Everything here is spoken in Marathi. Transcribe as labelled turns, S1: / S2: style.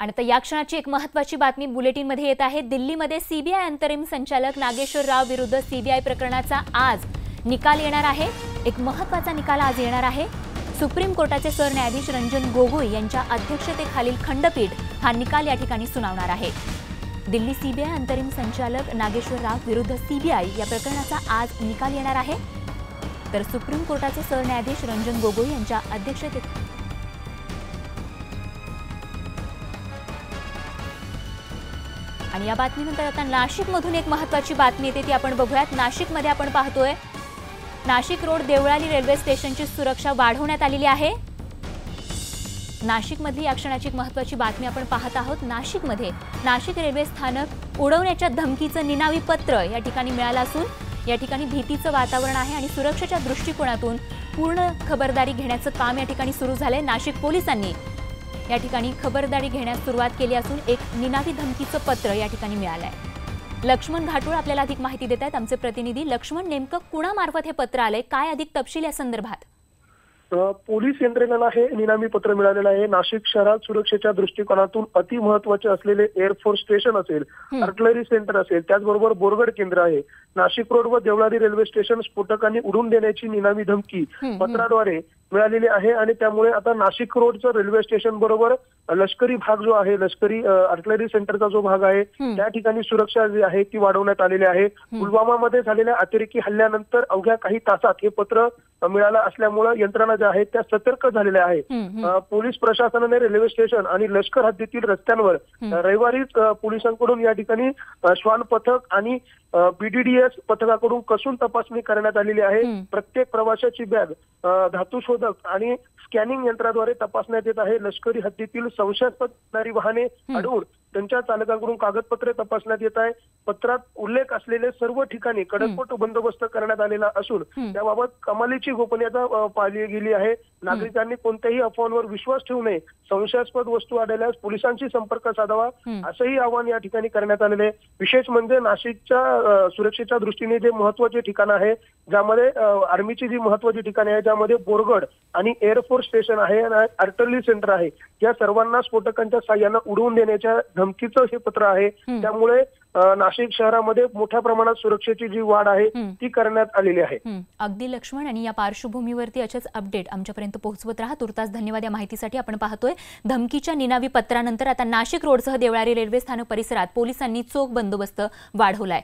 S1: आणि आता या क्षणाची एक महत्त्वाची बातमी बुलेटिनमध्ये येत आहे। दिल्लीमध्ये सीबीआय अंतरिम संचालक नागेश्वर राव विरुद्ध सीबीआय प्रकरणाचा आज निकाल येणार आहे। एक महत्त्वाचा निकाल आज येणार आहे। सुप्रीम कोर्टाचे सरन्यायाधीश रंजन गोगोई यांच्या अध्यक्षतेखालील खंडपीठ हा निकाल या ठिकाणी सुनावणार आहे। दिल्ली सीबीआय अंतरिम संचालक नागेश्वर राव विरुद्ध सीबीआय या प्रकरणाचा आज निकाल येणार आहे। तर सुप्रीम कोर्टाचे सरन्यायाधीश रंजन गोगोई यांच्या अध्यक्षतेखाली आणि या बातमीनंतर आता नाशिकमधून एक महत्त्वाची बातमी येते ती आपण बघूयात। नाशिकमध्ये आपण पाहतोय नाशिक रोड देवळाली रेल्वे स्टेशनची सुरक्षा वाढवण्यात आलेली आहे। नाशिकमधली या क्षणाची एक महत्त्वाची बातमी आपण पाहत आहोत। नाशिकमध्ये नाशिक रेल्वे स्थानक उडवण्याच्या धमकीचं निनावी पत्र या ठिकाणी मिळालं असून या ठिकाणी भीतीचं वातावरण आहे आणि सुरक्षेच्या दृष्टिकोनातून पूर्ण खबरदारी घेण्याचं काम या ठिकाणी सुरू झालंय। नाशिक पोलिसांनी या ठिकाणी खबरदारी घेण्यास सुरुवात केली असून एक निनावी धमकीचं पत्र या ठिकाणी मिळालंय। लक्ष्मण घाटोळ आपल्याला अधिक माहिती देत आहेत आमचे प्रतिनिधी। लक्ष्मण, नेमकं कुणामार्फत हे पत्र आलंय, काय अधिक तपशील या संदर्भात?
S2: पोलीस यंत्रणेला हे निनामी पत्र मिळालेलं आहे। नाशिक शहरात सुरक्षेच्या दृष्टिकोनातून अति महत्त्वाचे असलेले एअरफोर्स स्टेशन असेल, आर्टिलरी सेंटर असेल, त्याचबरोबर बोरगड केंद्र आहे। नाशिक रोड व देवळाली रेल्वे स्टेशन स्फोटकांनी उडवून देण्याची निनावी धमकी पत्राद्वारे मिळालेली आहे आणि त्यामुळे आता नाशिक रोडचं रेल्वे स्टेशन बरोबर लष्करी भाग जो आहे, लष्करी आर्टिलरी सेंटरचा जो भाग आहे त्या ठिकाणी सुरक्षा जी आहे ती वाढवण्यात आलेली आहे। पुलवामामध्ये झालेल्या अतिरेकी हल्ल्यानंतर अवघ्या काही तासात हे पत्र मिळालं असल्यामुळे यंत्रणा ज्या आहेत त्या सतर्क झालेल्या आहेत। पोलीस प्रशासनाने रेल्वे स्टेशन आणि लष्कर हद्दीतील रस्त्यांवर रविवारीच पोलिसांकडून या ठिकाणी श्वान पथक आणि बीडीडीएस पथकाकडून कसून तपासणी करण्यात आलेली आहे। प्रत्येक प्रवाशाची बॅग धातू शोधक आणि स्कॅनिंग यंत्राद्वारे तपासण्यात येत आहे। लष्करी हद्दीतील संशयास्पद वाहने अडवून त्यांच्या चालकांकडून कागदपत्रे तपासण्यात येत आहे। पत्रात उल्लेख असलेले सर्व ठिकाणी कडकपोट बंदोबस्त करण्यात आलेला असून त्याबाबत कमालीची गोपनीयता पाळली गेली आहे। नागरिकांनी कोणत्याही अफवांवर विश्वास ठेवू नये, संशयास्पद वस्तू आढळल्यास पोलिसांशी संपर्क साधावा असंही आवाहन या ठिकाणी करण्यात आलेले आहे। विशेष म्हणजे नाशिकच्या सुरक्षेच्या दृष्टीने जे महत्त्वाचे ठिकाण आहे, ज्यामध्ये आर्मीची जी महत्त्वाची ठिकाणे आहे ज्यामध्ये बोरगड आणि एअरफोर्स स्टेशन आहे आणि आर्टिलरी सेंटर आहे, या सर्वांना स्फोटकांच्या साह्यानं उडवून देण्याच्या धमकीचं हे पत्र आहे। त्यामुळे नाशिक शहरामध्ये मोठ्या प्रमाणात सुरक्षेची जी वाढ आहे ती करण्यात आलेली आहे।
S1: अगदी लक्ष्मण, आणि या पार्श्वभूमीवरती असेच अपडेट आमच्यापर्यंत पोहोचवत राहा। तुर्तास धन्यवाद या माहितीसाठी। आपण पाहतोय धमकीच्या निनावी पत्रानंतर आता नाशिक रोडसह देवळाली रेल्वे स्थानक परिसरात पोलिसांनी चोख बंदोबस्त वाढवलाय।